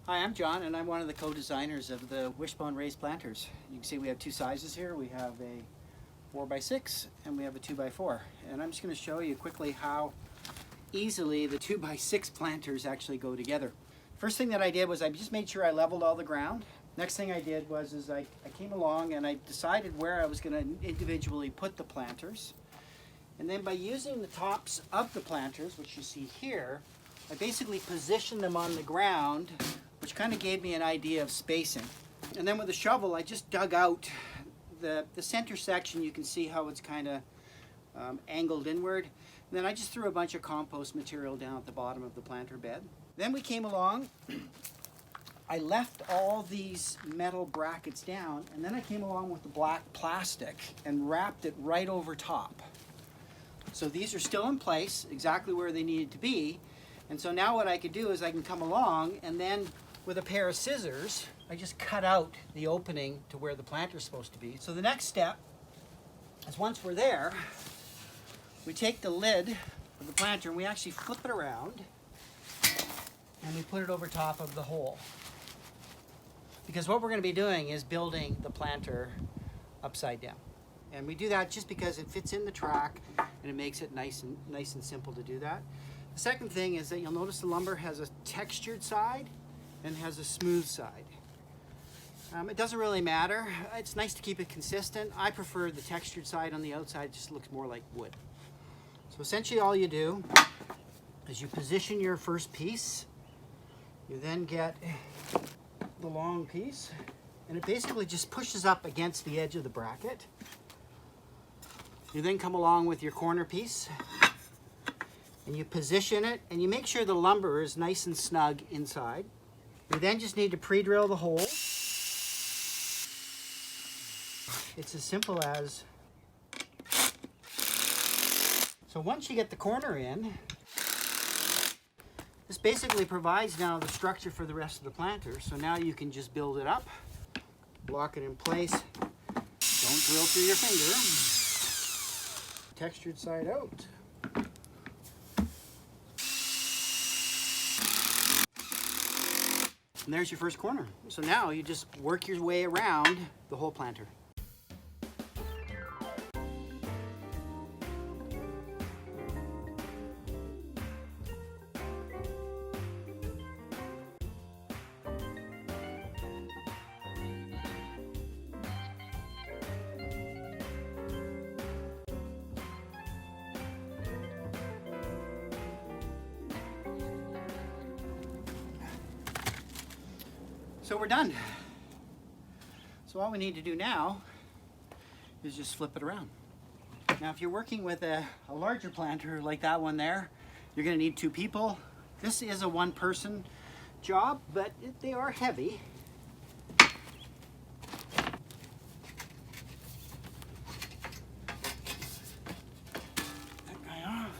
Hi, I'm John, and I'm one of the co-designers of the Wishbone raised planters. You can see we have two sizes here. We have a 4x6 and we have a 2x4. And I'm just going to show you quickly how easily the 2x6 planters actually go together. First thing that I did was I just made sure I leveled all the ground. Next thing I did was I came along and I decided where I was going to individually put the planters. And then by using the tops of the planters, which you see here, I basically positioned them on the ground, which kind of gave me an idea of spacing. And then with a shovel, I just dug out the center section. You can see how it's kind of angled inward. And then I just threw a bunch of compost material down at the bottom of the planter bed. Then we came along, I left all these metal brackets down, and then I came along with the black plastic and wrapped it right over top. So these are still in place, exactly where they needed to be. And so now what I could do is I can come along and then with a pair of scissors, I just cut out the opening to where the planter is supposed to be. So the next step is once we're there, we take the lid of the planter and we actually flip it around and we put it over top of the hole. Because what we're going to be doing is building the planter upside down. And we do that just because it fits in the track and it makes it nice and simple to do that. The second thing is that you'll notice the lumber has a textured side and has a smooth side. It doesn't really matter. It's nice to keep it consistent. I prefer the textured side on the outside. It just looks more like wood. So essentially all you do is you position your first piece. You then get the long piece and it basically just pushes up against the edge of the bracket. You then come along with your corner piece and you position it and you make sure the lumber is nice and snug inside. You then just need to pre-drill the hole. It's as simple as, so once you get the corner in, this basically provides now the structure for the rest of the planter. So now you can just build it up, lock it in place. Don't drill through your finger. Textured side out. And there's your first corner. So now you just work your way around the whole planter. So we're done. So all we need to do now is just flip it around. Now if you're working with a larger planter like that one there, you're going to need two people. This is a one-person job, but they are heavy. That guy off.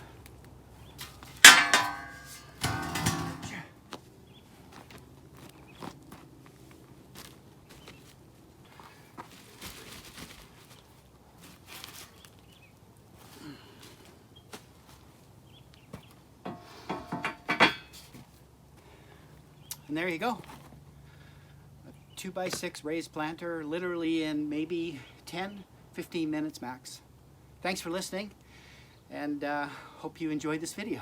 And there you go. A 2x6 raised planter, literally in maybe 10-15 minutes max. Thanks for listening, and hope you enjoyed this video.